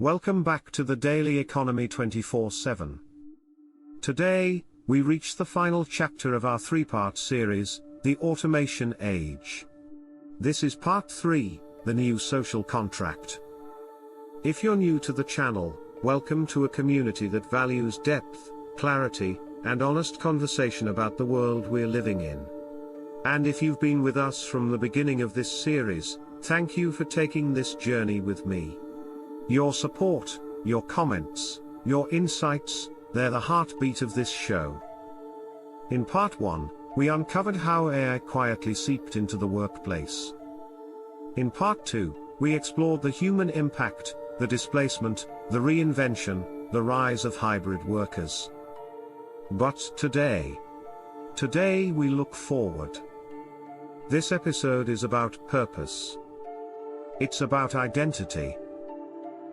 Welcome back to the Daily Economy 24/7. Today, we reach the final chapter of our three-part series, The Automation Age. This is part 3, The New Social Contract. If you're new to the channel, welcome to a community that values depth, clarity, and honest conversation about the world we're living in. And if you've been with us from the beginning of this series, thank you for taking this journey with me. Your support, your comments, your insights, they're the heartbeat of this show. In part 1, we uncovered how AI quietly seeped into the workplace. In part 2, we explored the human impact, the displacement, the reinvention, the rise of hybrid workers. But today we look forward. This episode is about purpose. It's about identity.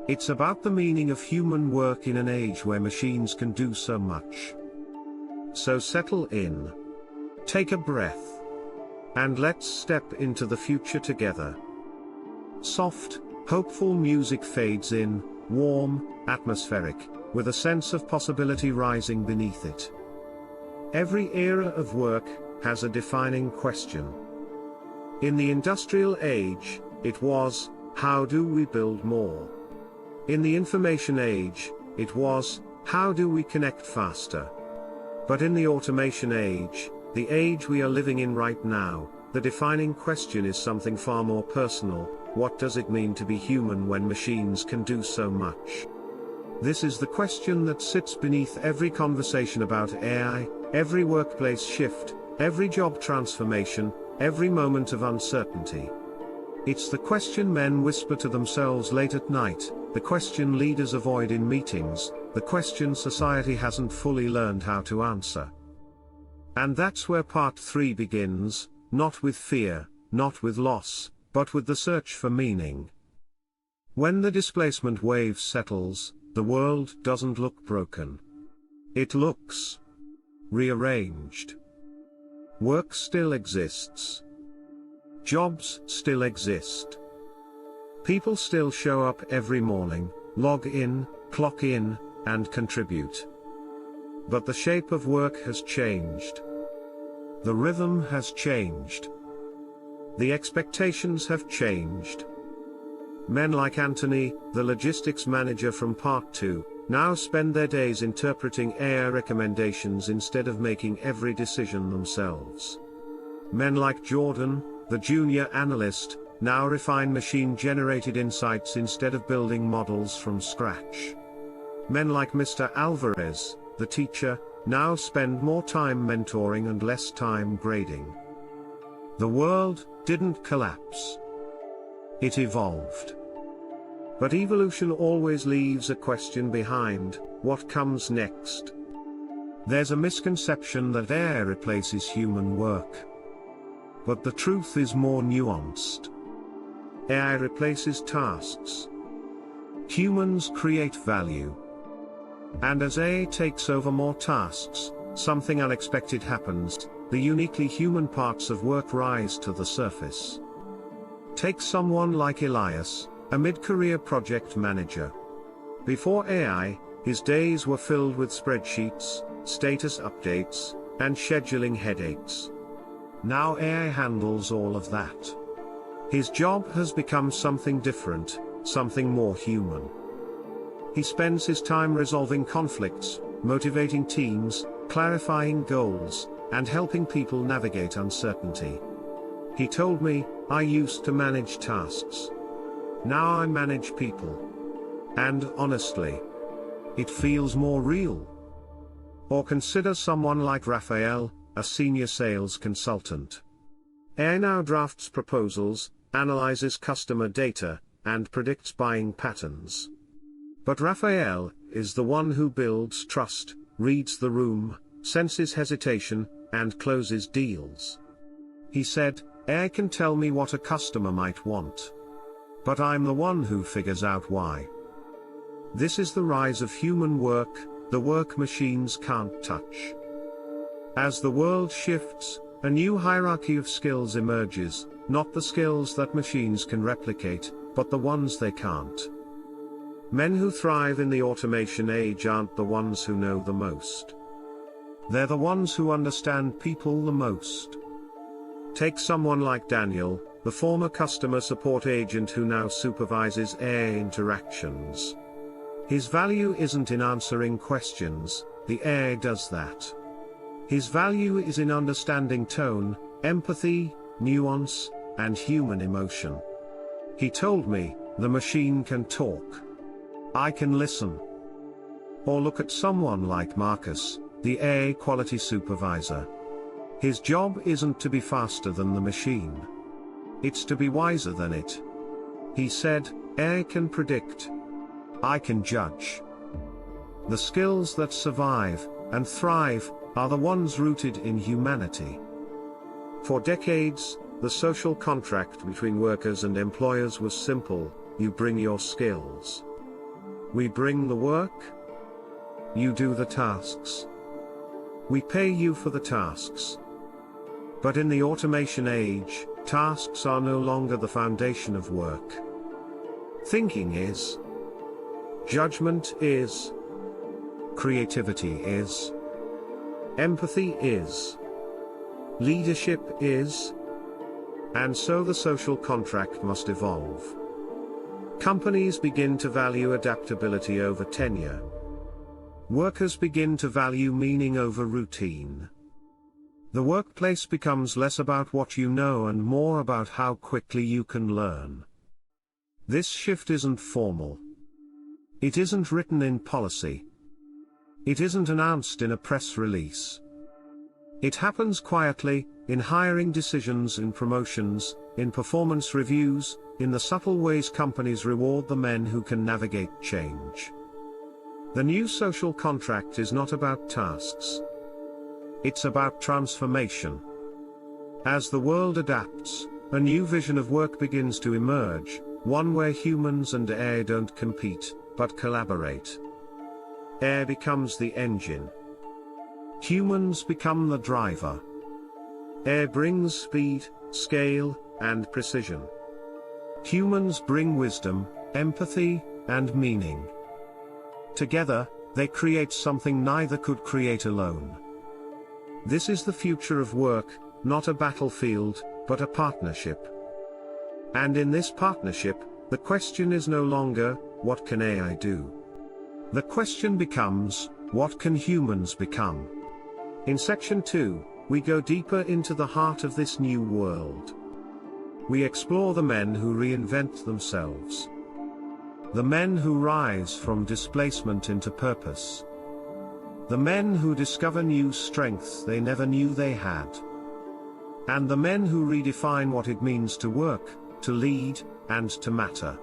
It's about the meaning of human work in an age where machines can do so much. So settle in. Take a breath. And let's step into the future together. Soft, hopeful music fades in, warm, atmospheric, with a sense of possibility rising beneath it. Every era of work has a defining question. In the industrial age, it was, how do we build more? In the information age, it was, how do we connect faster? But in the automation age, the age we are living in right now, the defining question is something far more personal: what does it mean to be human when machines can do so much? This is the question that sits beneath every conversation about AI, every workplace shift, every job transformation, every moment of uncertainty. It's the question men whisper to themselves late at night, the question leaders avoid in meetings, the question society hasn't fully learned how to answer. And that's where part 3 begins, not with fear, not with loss, but with the search for meaning. When the displacement wave settles, the world doesn't look broken. It looks rearranged. Work still exists. Jobs still exist. People still show up every morning, log in, clock in, and contribute. But the shape of work has changed. The rhythm has changed. The expectations have changed. Men like Anthony, the logistics manager from part 2, now spend their days interpreting AI recommendations instead of making every decision themselves. Men like Jordan, the junior analyst, now refine machine-generated insights instead of building models from scratch. Men like Mr. Alvarez, the teacher, now spend more time mentoring and less time grading. The world didn't collapse. It evolved. But evolution always leaves a question behind: what comes next? There's a misconception that AI replaces human work. But the truth is more nuanced. AI replaces tasks. Humans create value. And as AI takes over more tasks, something unexpected happens: the uniquely human parts of work rise to the surface. Take someone like Elias, a mid-career project manager. Before AI, his days were filled with spreadsheets, status updates, and scheduling headaches. Now AI handles all of that. His job has become something different, something more human. He spends his time resolving conflicts, motivating teams, clarifying goals, and helping people navigate uncertainty. He told me, "I used to manage tasks. Now I manage people. And honestly, it feels more real." Or consider someone like Raphael, a senior sales consultant. AI now drafts proposals, analyzes customer data, and predicts buying patterns. But Raphael is the one who builds trust, reads the room, senses hesitation, and closes deals. He said, "AI can tell me what a customer might want. But I'm the one who figures out why." This is the rise of human work, the work machines can't touch. As the world shifts, a new hierarchy of skills emerges, not the skills that machines can replicate, but the ones they can't. Men who thrive in the automation age aren't the ones who know the most. They're the ones who understand people the most. Take someone like Daniel, the former customer support agent who now supervises AI interactions. His value isn't in answering questions, the AI does that. His value is in understanding tone, empathy, nuance, and human emotion. He told me, the machine can talk. I can listen. Or look at someone like Marcus, the AI quality supervisor. His job isn't to be faster than the machine. It's to be wiser than it. He said, AI can predict. I can judge. The skills that survive and thrive are the ones rooted in humanity. For decades, the social contract between workers and employers was simple: you bring your skills. We bring the work. You do the tasks. We pay you for the tasks. But in the automation age, tasks are no longer the foundation of work. Thinking is. Judgment is. Creativity is. Empathy is. Leadership is. And so the social contract must evolve. Companies begin to value adaptability over tenure. Workers begin to value meaning over routine. The workplace becomes less about what you know and more about how quickly you can learn. This shift isn't formal. It isn't written in policy. It isn't announced in a press release. It happens quietly, in hiring decisions, in promotions, in performance reviews, in the subtle ways companies reward the men who can navigate change. The new social contract is not about tasks. It's about transformation. As the world adapts, a new vision of work begins to emerge, one where humans and AI don't compete, but collaborate. AI becomes the engine. Humans become the driver. AI brings speed, scale, and precision. Humans bring wisdom, empathy, and meaning. Together, they create something neither could create alone. This is the future of work, not a battlefield, but a partnership. And in this partnership, the question is no longer, what can AI do? The question becomes, what can humans become? In Section 2, we go deeper into the heart of this new world. We explore the men who reinvent themselves. The men who rise from displacement into purpose. The men who discover new strengths they never knew they had. And the men who redefine what it means to work, to lead, and to matter.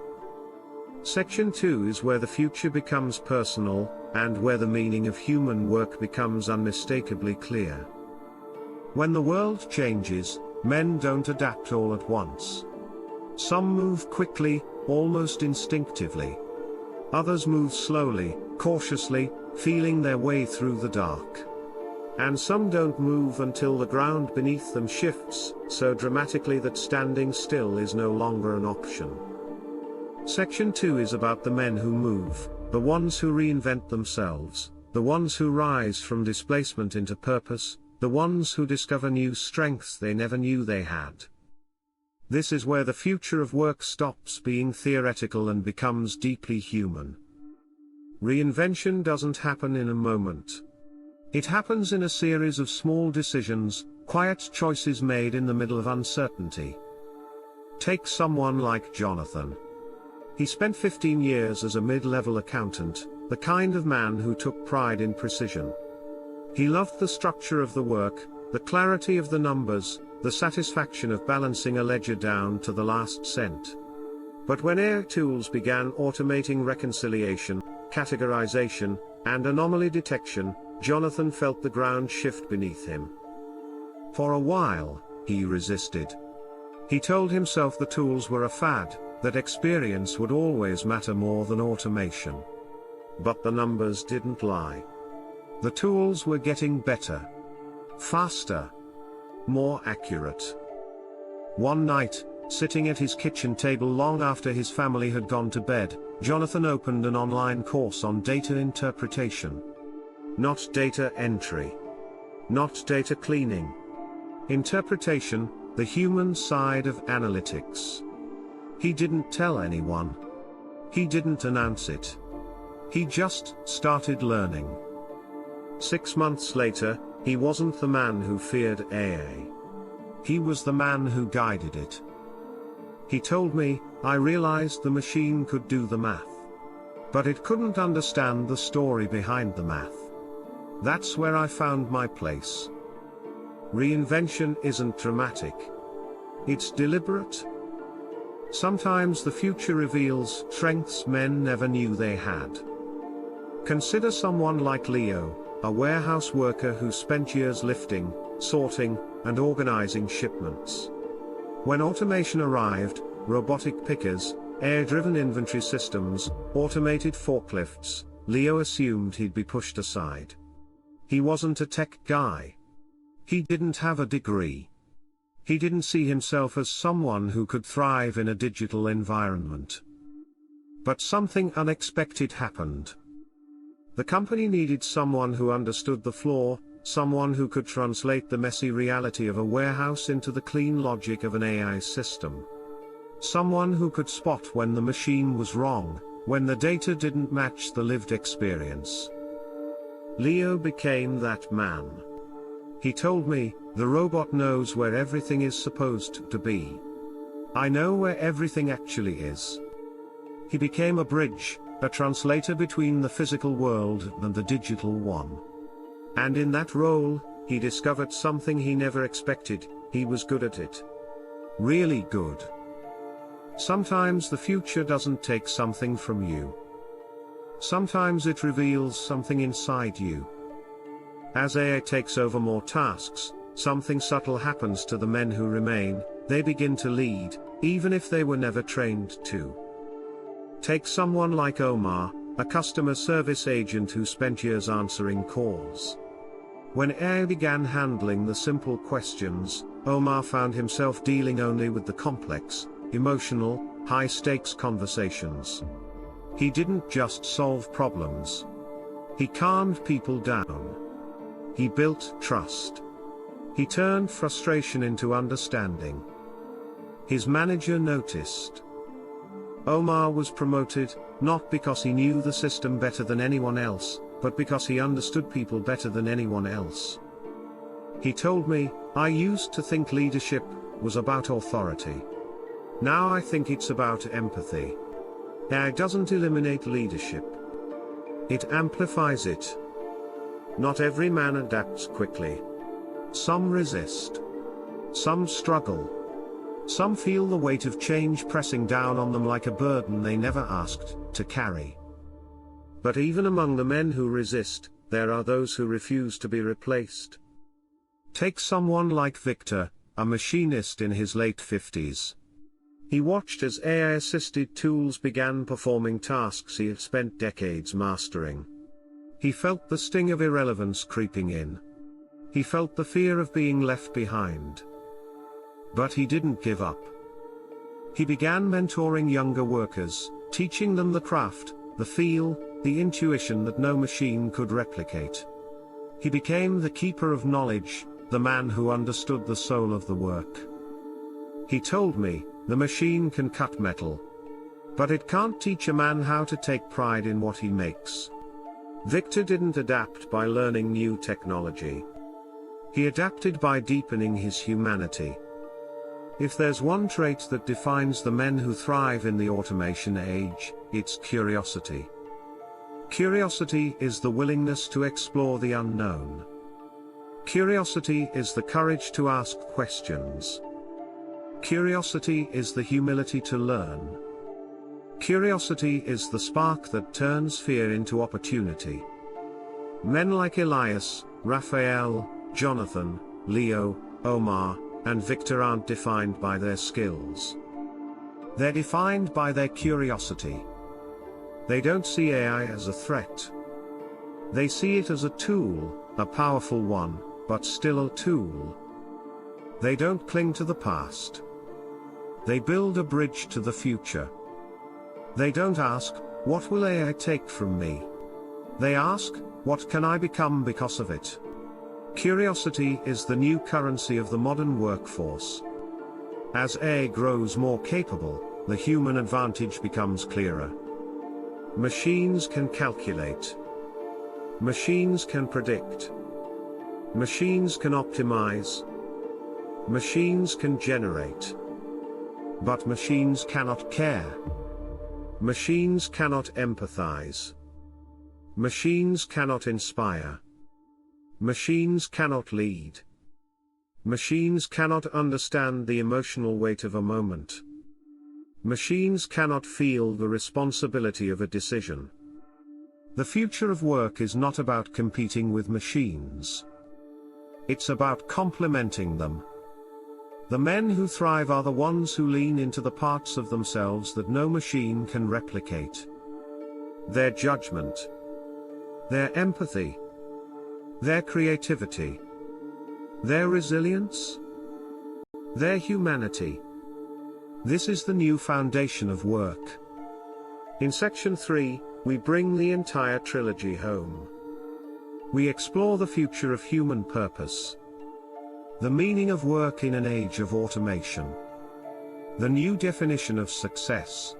Section 2 is where the future becomes personal, and where the meaning of human work becomes unmistakably clear. When the world changes, men don't adapt all at once. Some move quickly, almost instinctively. Others move slowly, cautiously, feeling their way through the dark. And some don't move until the ground beneath them shifts, so dramatically that standing still is no longer an option. Section 2 is about the men who move, the ones who reinvent themselves, the ones who rise from displacement into purpose, the ones who discover new strengths they never knew they had. This is where the future of work stops being theoretical and becomes deeply human. Reinvention doesn't happen in a moment. It happens in a series of small decisions, quiet choices made in the middle of uncertainty. Take someone like Jonathan. He spent 15 years as a mid-level accountant, the kind of man who took pride in precision. He loved the structure of the work, the clarity of the numbers, the satisfaction of balancing a ledger down to the last cent. But when AI tools began automating reconciliation, categorization, and anomaly detection, Jonathan felt the ground shift beneath him. For a while, he resisted. He told himself the tools were a fad, that experience would always matter more than automation. But the numbers didn't lie. The tools were getting better. Faster. More accurate. One night, sitting at his kitchen table long after his family had gone to bed, Jonathan opened an online course on data interpretation. Not data entry. Not data cleaning. Interpretation, the human side of analytics. He didn't tell anyone. He didn't announce it. He just started learning. 6 months later, he wasn't the man who feared AI. He was the man who guided it. He told me, I realized the machine could do the math. But it couldn't understand the story behind the math. That's where I found my place. Reinvention isn't dramatic. It's deliberate. Sometimes the future reveals strengths men never knew they had. Consider someone like Leo, a warehouse worker who spent years lifting, sorting, and organizing shipments. When automation arrived, robotic pickers, AI-driven inventory systems, automated forklifts, Leo assumed he'd be pushed aside. He wasn't a tech guy. He didn't have a degree. He didn't see himself as someone who could thrive in a digital environment. But something unexpected happened. The company needed someone who understood the floor, someone who could translate the messy reality of a warehouse into the clean logic of an AI system. Someone who could spot when the machine was wrong, when the data didn't match the lived experience. Leo became that man. He told me, the robot knows where everything is supposed to be. I know where everything actually is. He became a bridge, a translator between the physical world and the digital one. And in that role, he discovered something he never expected. He was good at it. Really good. Sometimes the future doesn't take something from you. Sometimes it reveals something inside you. As AI takes over more tasks, something subtle happens to the men who remain. They begin to lead, even if they were never trained to. Take someone like Omar, a customer service agent who spent years answering calls. When AI began handling the simple questions, Omar found himself dealing only with the complex, emotional, high-stakes conversations. He didn't just solve problems. He calmed people down. He built trust. He turned frustration into understanding. His manager noticed. Omar was promoted, not because he knew the system better than anyone else, but because he understood people better than anyone else. He told me, I used to think leadership was about authority. Now I think it's about empathy. AI doesn't eliminate leadership. It amplifies it. Not every man adapts quickly. Some resist. Some struggle. Some feel the weight of change pressing down on them like a burden they never asked to carry. But even among the men who resist, there are those who refuse to be replaced. Take someone like Victor, a machinist in his late 50s. He watched as AI-assisted tools began performing tasks he had spent decades mastering. He felt the sting of irrelevance creeping in. He felt the fear of being left behind. But he didn't give up. He began mentoring younger workers, teaching them the craft, the feel, the intuition that no machine could replicate. He became the keeper of knowledge, the man who understood the soul of the work. He told me, the machine can cut metal. But it can't teach a man how to take pride in what he makes. Victor didn't adapt by learning new technology. He adapted by deepening his humanity. If there's one trait that defines the men who thrive in the automation age, it's curiosity. Curiosity is the willingness to explore the unknown. Curiosity is the courage to ask questions. Curiosity is the humility to learn. Curiosity is the spark that turns fear into opportunity. Men like Elias, Raphael, Jonathan, Leo, Omar, and Victor aren't defined by their skills. They're defined by their curiosity. They don't see AI as a threat. They see it as a tool, a powerful one, but still a tool. They don't cling to the past. They build a bridge to the future. They don't ask, What will AI take from me? They ask, what can I become because of it? Curiosity is the new currency of the modern workforce. As AI grows more capable, the human advantage becomes clearer. Machines can calculate. Machines can predict. Machines can optimize. Machines can generate. But machines cannot care. Machines cannot empathize. Machines cannot inspire. Machines cannot lead. Machines cannot understand the emotional weight of a moment. Machines cannot feel the responsibility of a decision. The future of work is not about competing with machines. It's about complementing them. The men who thrive are the ones who lean into the parts of themselves that no machine can replicate. Their judgment. Their empathy. Their creativity. Their resilience. Their humanity. This is the new foundation of work. In section 3, we bring the entire trilogy home. We explore the future of human purpose. The meaning of work in an age of automation. The new definition of success.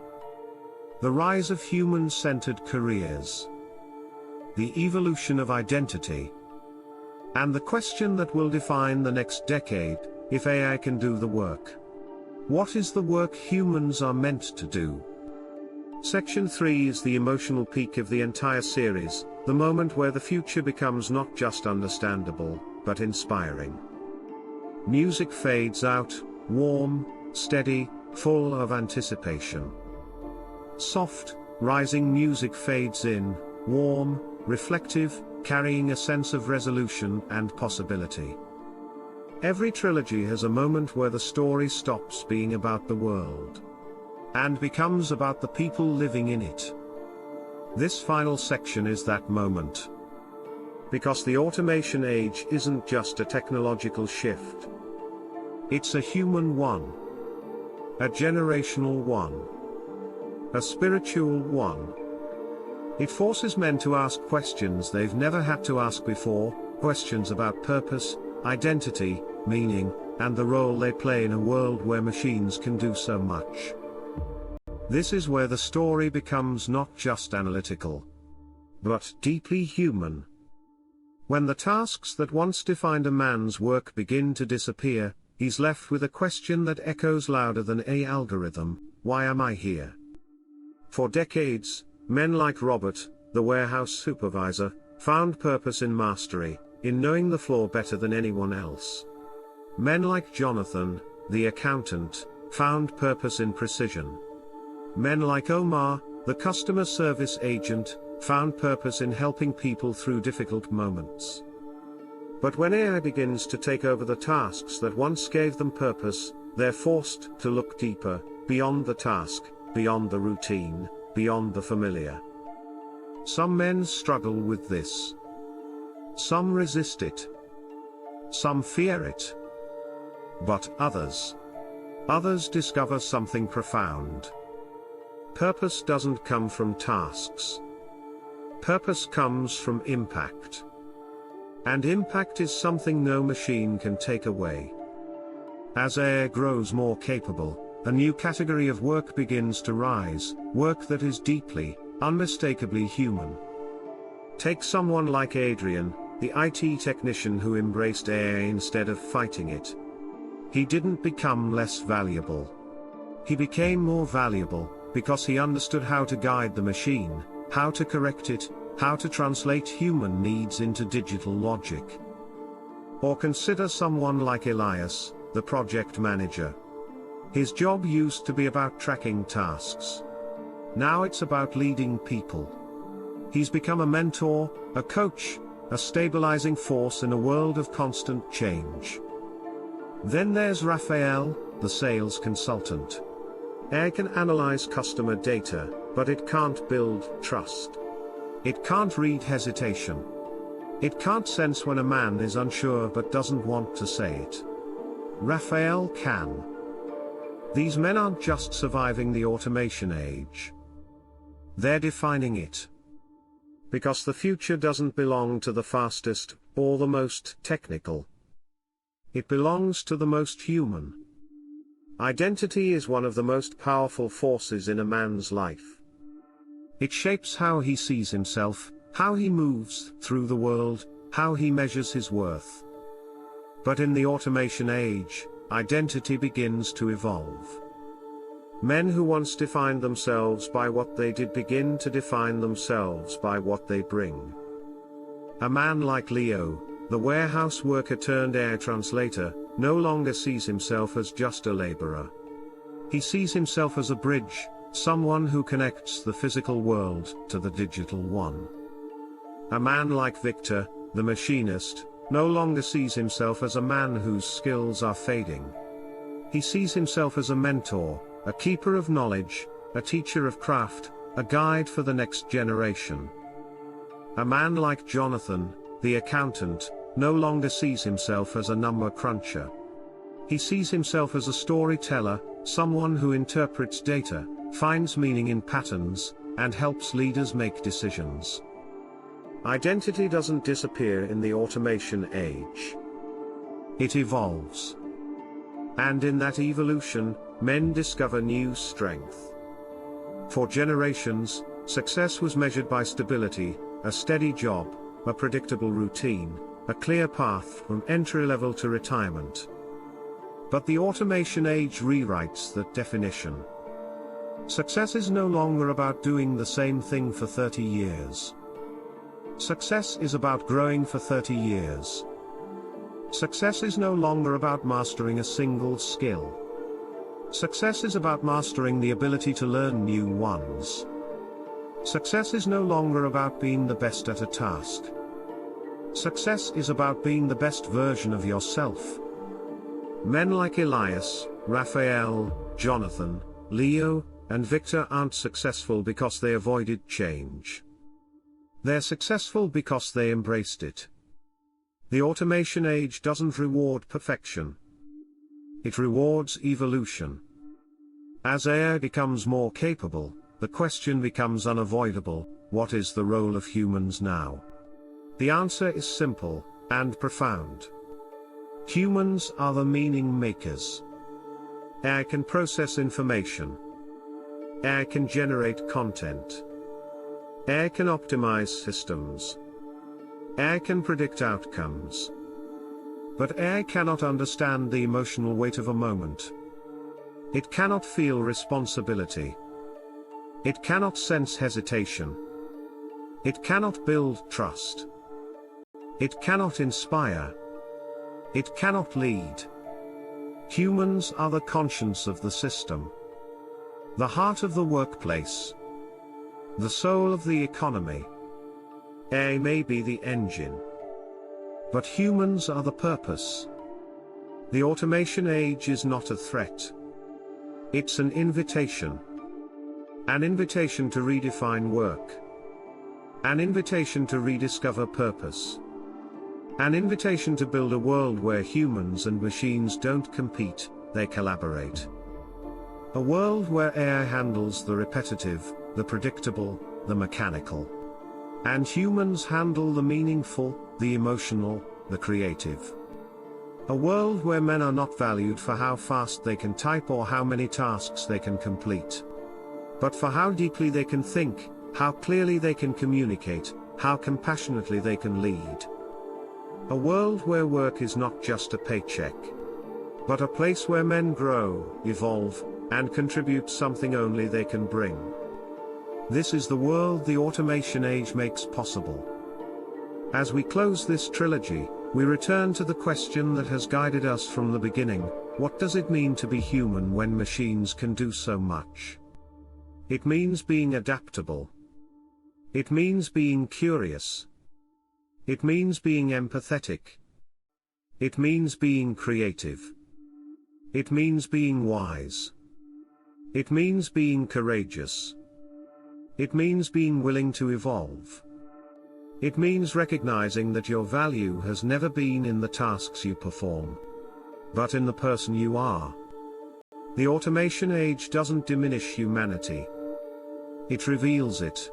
The rise of human-centered careers. The evolution of identity. And the question that will define the next decade, if AI can do the work. What is the work humans are meant to do? Section 3 is the emotional peak of the entire series, the moment where the future becomes not just understandable, but inspiring. Music fades out, warm, steady, full of anticipation. Soft, rising music fades in, warm, reflective, carrying a sense of resolution and possibility. Every trilogy has a moment where the story stops being about the world and becomes about the people living in it. This final section is that moment. Because the automation age isn't just a technological shift. It's a human one. A generational one. A spiritual one. It forces men to ask questions they've never had to ask before, questions about purpose, identity, meaning, and the role they play in a world where machines can do so much. This is where the story becomes not just analytical, but deeply human. When the tasks that once defined a man's work begin to disappear, he's left with a question that echoes louder than an algorithm: why am I here? For decades, men like Robert, the warehouse supervisor, found purpose in mastery, in knowing the floor better than anyone else. Men like Jonathan, the accountant, found purpose in precision. Men like Omar, the customer service agent, found purpose in helping people through difficult moments. But when AI begins to take over the tasks that once gave them purpose, they're forced to look deeper, beyond the task, beyond the routine, beyond the familiar. Some men struggle with this. Some resist it. Some fear it. But others discover something profound. Purpose doesn't come from tasks. Purpose comes from impact. And impact is something no machine can take away. As AI grows more capable, a new category of work begins to rise, work that is deeply, unmistakably human. Take someone like Adrian, the IT technician who embraced AI instead of fighting it. He didn't become less valuable. He became more valuable, because he understood how to guide the machine, how to correct it, how to translate human needs into digital logic. Or consider someone like Elias, the project manager. His job used to be about tracking tasks. Now it's about leading people. He's become a mentor, a coach, a stabilizing force in a world of constant change. Then there's Raphael, the sales consultant. AI can analyze customer data, but it can't build trust. It can't read hesitation. It can't sense when a man is unsure but doesn't want to say it. Raphael can. These men aren't just surviving the automation age. they're defining it. Because the future doesn't belong to the fastest, or the most technical. It belongs to the most human. Identity is one of the most powerful forces in a man's life. It shapes how he sees himself, how he moves through the world, how he measures his worth. But in the automation age, identity begins to evolve. Men who once defined themselves by what they did begin to define themselves by what they bring. A man like Leo, the warehouse worker turned air translator, no longer sees himself as just a laborer. He sees himself as a bridge, someone who connects the physical world to the digital one. A man like Victor, the machinist, no longer sees himself as a man whose skills are fading. He sees himself as a mentor, a keeper of knowledge, a teacher of craft, a guide for the next generation. A man like Jonathan, the accountant, no longer sees himself as a number cruncher. He sees himself as a storyteller, someone who interprets data, finds meaning in patterns, and helps leaders make decisions. Identity doesn't disappear in the automation age. It evolves. And in that evolution, men discover new strength. For generations, success was measured by stability, a steady job, a predictable routine, a clear path from entry level to retirement. But the automation age rewrites that definition. Success is no longer about doing the same thing for 30 years. Success is about growing for 30 years. Success is no longer about mastering a single skill. Success is about mastering the ability to learn new ones. Success is no longer about being the best at a task. Success is about being the best version of yourself. Men like Elias, Raphael, Jonathan, Leo, and Victor aren't successful because they avoided change. They're successful because they embraced it. The automation age doesn't reward perfection. It rewards evolution. As AI becomes more capable, the question becomes unavoidable: what is the role of humans now? The answer is simple and profound. Humans are the meaning makers. AI can process information. AI can generate content. AI can optimize systems. AI can predict outcomes. But AI cannot understand the emotional weight of a moment. It cannot feel responsibility. It cannot sense hesitation. It cannot build trust. It cannot inspire. It cannot lead. Humans are the conscience of the system. The heart of the workplace. The soul of the economy. AI may be the engine. But humans are the purpose. The automation age is not a threat. It's an invitation. An invitation to redefine work. An invitation to rediscover purpose. An invitation to build a world where humans and machines don't compete, they collaborate. A world where AI handles the repetitive, the predictable, the mechanical. And humans handle the meaningful, the emotional, the creative. A world where men are not valued for how fast they can type or how many tasks they can complete, but for how deeply they can think, how clearly they can communicate, how compassionately they can lead. A world where work is not just a paycheck, but a place where men grow, evolve, and contribute something only they can bring. This is the world the automation age makes possible. As we close this trilogy, we return to the question that has guided us from the beginning: what does it mean to be human when machines can do so much? It means being adaptable. It means being curious. It means being empathetic. It means being creative. It means being wise. It means being courageous. It means being willing to evolve. It means recognizing that your value has never been in the tasks you perform, but in the person you are. The automation age doesn't diminish humanity. it reveals it.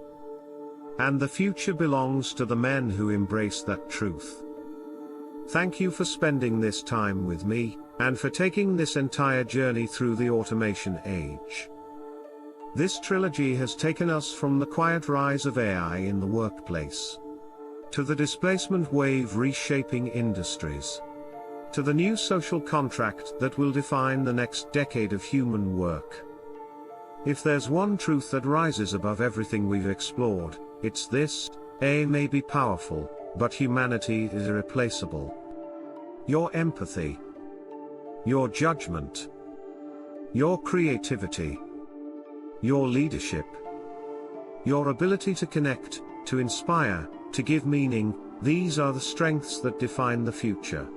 And the future belongs to the men who embrace that truth. Thank you for spending this time with me, and for taking this entire journey through the automation age. This trilogy has taken us from the quiet rise of AI in the workplace, to the displacement wave reshaping industries, to the new social contract that will define the next decade of human work. If there's one truth that rises above everything we've explored, it's this: AI may be powerful, but humanity is irreplaceable. Your empathy, your judgment, your creativity, your leadership, your ability to connect, to inspire, to give meaning, these are the strengths that define the future.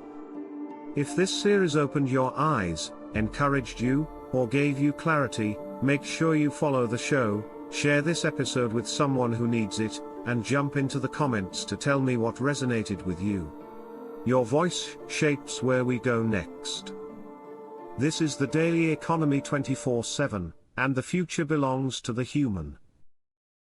If this series opened your eyes, encouraged you, or gave you clarity, make sure you follow the show, share this episode with someone who needs it, and jump into the comments to tell me what resonated with you. Your voice shapes where we go next. This is the Daily Economy 24/7, and the future belongs to the human.